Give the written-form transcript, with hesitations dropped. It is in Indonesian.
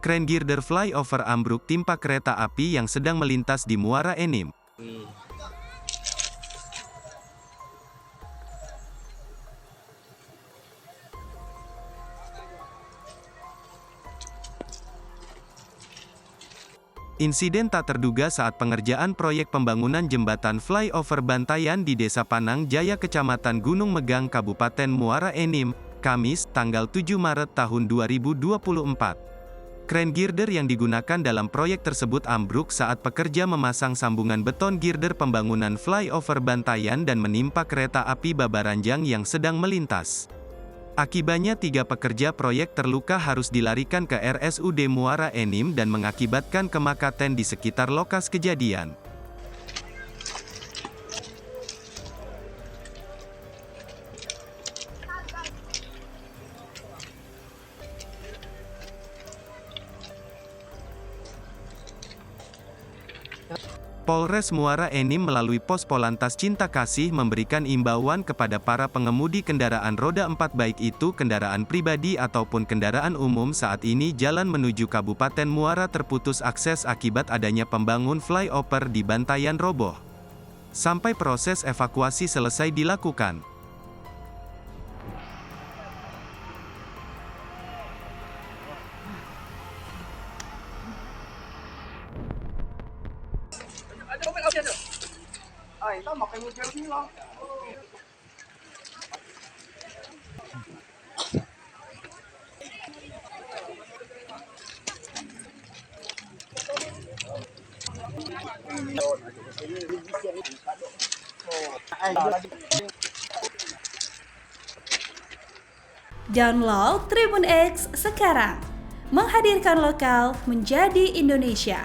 Kren girder flyover ambruk timpa kereta api yang sedang melintas di Muara Enim. Insiden tak terduga saat pengerjaan proyek pembangunan jembatan flyover Bantayan di Desa Panang Jaya Kecamatan Gunung Megang Kabupaten Muara Enim, Kamis, tanggal 7 Maret tahun 2024. Kren girder yang digunakan dalam proyek tersebut ambruk saat pekerja memasang sambungan beton girder pembangunan flyover Bantayan dan menimpa kereta api Babaranjang yang sedang melintas. Akibatnya 3 pekerja proyek terluka harus dilarikan ke RSUD Muara Enim dan mengakibatkan kemacetan di sekitar lokasi kejadian. Polres Muara Enim melalui Pos Polantas Cinta Kasih memberikan imbauan kepada para pengemudi kendaraan roda 4 baik itu kendaraan pribadi ataupun kendaraan umum saat ini jalan menuju Kabupaten Muara terputus akses akibat adanya pembangun flyover di Bantayan roboh. Sampai proses evakuasi selesai dilakukan. Ay, tama kayo mo dyan lang. Download Tribun X sekarang, menghadirkan lokal menjadi Indonesia.